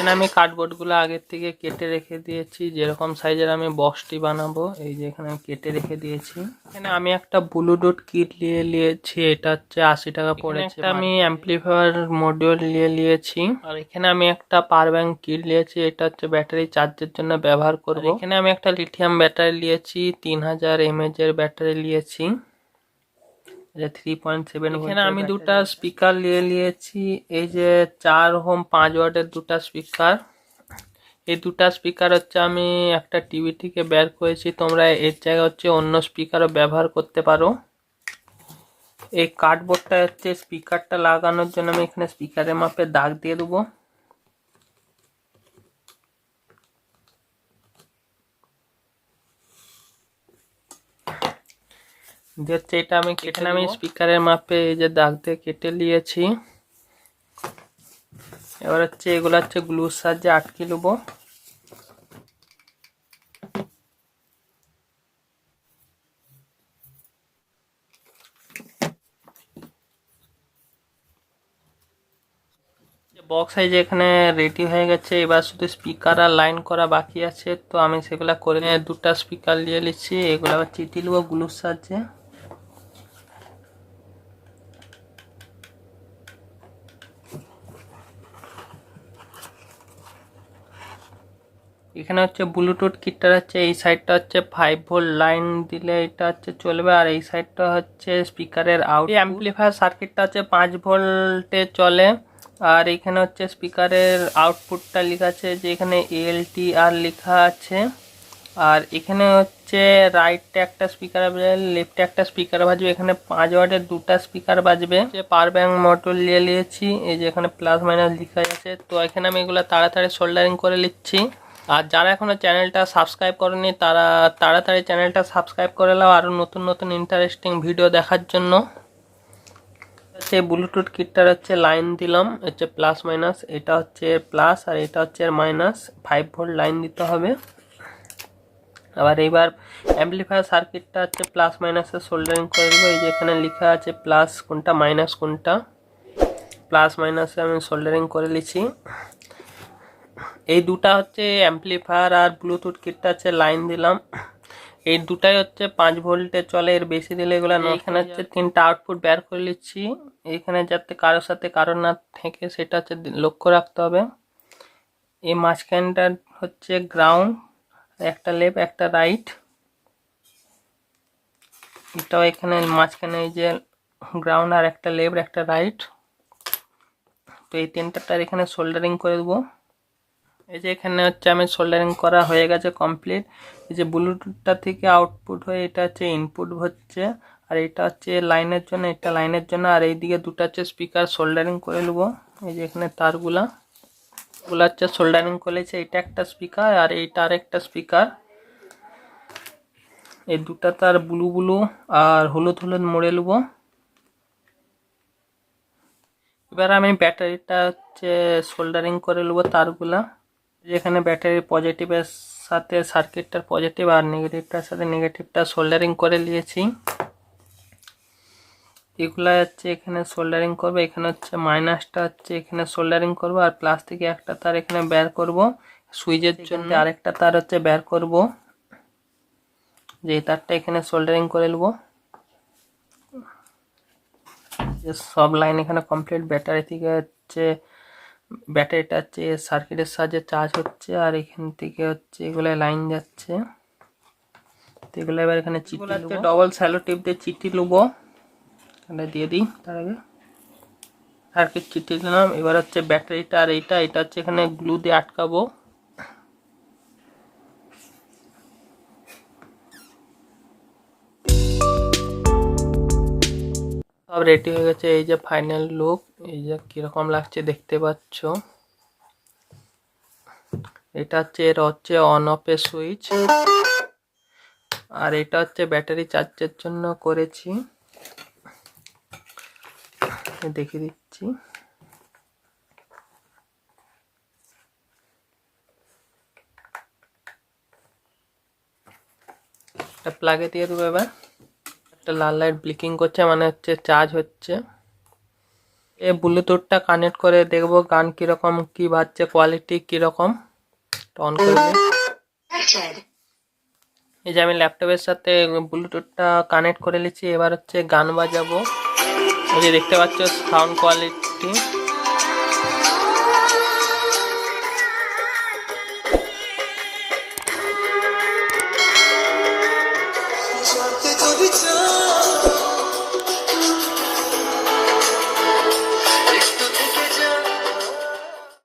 এখানে আমি কার্ডবোর্ডগুলো আগের থেকে কেটে রেখে দিয়েছি, যেরকম সাইজের আমি বক্সটি বানাবো। এই যে এখানে কেটে রেখে দিয়েছি। এখানে আমি একটা ব্লুটুথ কিট নিয়েছি, এটা হচ্ছে 80 টাকা পড়েছে। আমি অ্যাম্পলিফায়ার মডিউল নিয়েছি। আর এখানে আমি একটা পাওয়ার ব্যাংক কিট নিয়েছি, এটা হচ্ছে ব্যাটারি চার্জের জন্য ব্যবহার করব। এখানে আমি একটা লিথিয়াম ব্যাটারি নিয়েছি, 3000 mAh এর ব্যাটারি নিয়েছি, 3.7। এখানে আমি দুটা স্পিকার নিয়েছি, এই যে 4 ওহম 5 ওয়াটের দুটা স্পিকার। এই দুটা স্পিকার হচ্ছে আমি একটা টিভি থেকে বের করেছি, তোমরা এর জায়গায় হচ্ছে অন্য স্পিকারও ব্যবহার করতে পারো। এই কার্ডবোর্ডটা হচ্ছে স্পিকারটা লাগানোর জন্য আমি এখানে স্পিকারের মাপে দাগ দিয়ে দেবো। হচ্ছে এটা আমি এখানে আমি স্পিকারের মাপে এই যে দাগ দিয়ে কেটে নিয়েছি। এবার হচ্ছে এগুলো হচ্ছে গ্লুর সাহায্যে আটকে নেবো। বক্স সাইজ এখানে রেডি হয়ে গেছে, এবার শুধু স্পিকার আর লাইন করা বাকি আছে, তো আমি সেগুলা করে নিয়ে দুটা স্পিকার নিয়ে নিচ্ছি। এগুলো আবার চিটি নেবো গ্লুর সাহায্যে। এখানে হচ্ছে ব্লুটুথ কিটটা হচ্ছে এই সাইডটা হচ্ছে 5 ভোল্ট লাইন দিলে এটা হচ্ছে চলবে, আর এই সাইডটা হচ্ছে স্পিকারের আউট। অ্যাম্পলিফায়ার সার্কিটটা হচ্ছে 5 ভোল্টে চলে। আর এখানে হচ্ছে স্পিকারের আউটপুটটা লেখা আছে যে এখানে LTR লেখা আছে। আর এখানে হচ্ছে রাইটে একটা স্পিকার বাজবে, লেফটে একটা স্পিকার বাজবে। এখানে 5 ওয়াটের দুটা স্পিকার বাজবে। পাওয়ার ব্যাংক মডেল নিয়েছি, এই যে এখানে প্লাস মাইনাস লেখা আছে। তো এখানে আমি এগুলো তাড়াতাড়ি সোল্ডারিং করে নিচ্ছি। আর যারা এখনো চ্যানেলটা সাবস্ক্রাইব করেনি তারা তাড়াতাড়ি চ্যানেলটা সাবস্ক্রাইব করে নাও আরও নতুন নতুন ইন্টারেস্টিং ভিডিও দেখার জন্য। হচ্ছে ব্লুটুথ কিটটার হচ্ছে লাইন দিলাম, হচ্ছে প্লাস মাইনাস, এটা হচ্ছে প্লাস আর এটা হচ্ছে মাইনাস। 5 ভোল্ট লাইন দিতে হবে। আবার এইবার অ্যাম্পলিফায়ার সার্কিটটা হচ্ছে প্লাস মাইনাসে সোল্ডারিং করে দেবো। এই যে এখানে লেখা আছে প্লাস কোনটা মাইনাস কোনটা। প্লাস মাইনাসে আমি সোল্ডারিং করে নিচ্ছি। এই দুটা হচ্ছে অ্যাম্পলিফায়ার আর ব্লুটুথ কিটটা হচ্ছে লাইন দিলাম। এই দুটাই হচ্ছে 5 ভোল্টে চলে, এর বেশি দিলে এগুলো না। এখানে হচ্ছে 3টা আউটপুট বের করে নিচ্ছি, এখানে যাতে কারোর সাথে কারোর না থেকে সেটা হচ্ছে লক্ষ্য রাখতে হবে। এই মাঝখানটা হচ্ছে গ্রাউন্ড, একটা লেফট একটা রাইট। এটাও এখানে মাঝখানে এই যে গ্রাউন্ড আর একটা লেফট একটা রাইট। তো এই তিনটা তার এখানে সোল্ডারিং করে দেবো। এই যে এখানে হচ্ছে আমি সোল্ডারিং করা হয়ে গেছে কমপ্লিট। এই যে ব্লুটুথটা থেকে আউটপুট হয়ে এটা হচ্ছে ইনপুট হচ্ছে, আর এটা হচ্ছে লাইনের জন্য, এটা লাইনের জন্য। আর এইদিকে দুটো হচ্ছে স্পিকার সোল্ডারিং করে নেবো। এই যে এখানে তারগুলা হচ্ছে সোল্ডারিং করেছে। এটা একটা স্পিকার আর এইটা আর একটা স্পিকার। এই দুটা তার ব্লু ব্লু আর হলুদ হলুদ মোড়ে নেবো। এবার আমি ব্যাটারিটা হচ্ছে সোল্ডারিং করে নেবো তারগুলা। যেখানে ব্যাটারির পজিটিভের সাথে সার্কিটটার পজিটিভ আর নেগেটিভটার সাথে নেগেটিভটা সোল্ডারিং করে নিয়েছি। এগুলা হচ্ছে এখানে সোল্ডারিং করবো। এখানে হচ্ছে মাইনাসটা হচ্ছে এখানে সোল্ডারিং করবো, আর প্লাস থেকে একটা তার এখানে বের করব সুইচের জন্য, আরেকটা তার হচ্ছে বের করব। যে তারটা এখানে সোল্ডারিং করে নেবো। সব লাইন এখানে কমপ্লিট। ব্যাটারি থেকে হচ্ছে ব্যাটারিটা হচ্ছে সার্কিটের সাহায্যে চার্জ হচ্ছে, আর এখান থেকে হচ্ছে এগুলো লাইন যাচ্ছে। তো এগুলো এবার এখানে চিটি হচ্ছে ডবল স্যালো টিপ দিয়ে চিটি নেবো। এখানে দিয়ে দিই, তার আগে সার্কিট চিটি দিলাম। এবার হচ্ছে ব্যাটারিটা আর এটা হচ্ছে এখানে গ্লু দিয়ে আটকাবো। সব রেডি হয়ে গেছে। এই যে ফাইনাল লুক, এই যে কিরকম লাগছে দেখতে পাচ্ছ। এটা হচ্ছে এর হচ্ছে অন অফ এর সুইচ, আর এটা হচ্ছে ব্যাটারি চার্জের জন্য করেছি, দেখিয়ে দিচ্ছি। এটা প্লাগে দিয়ে দেবো। এবার একটা লাল লাইট ব্লিকিং করছে, মানে হচ্ছে চার্জ হচ্ছে। এ ব্লুটুথটা কানেক্ট করে দেখবো গান কিরকম কি বাজছে, কোয়ালিটি কিরকম। অন করে দিই। এই যে আমি ল্যাপটপের সাথে ব্লুটুথটা কানেক্ট করে নিচ্ছি, এবার হচ্ছে গান বাজাবো। এই যে দেখতে পাচ্ছ সাউন্ড কোয়ালিটি।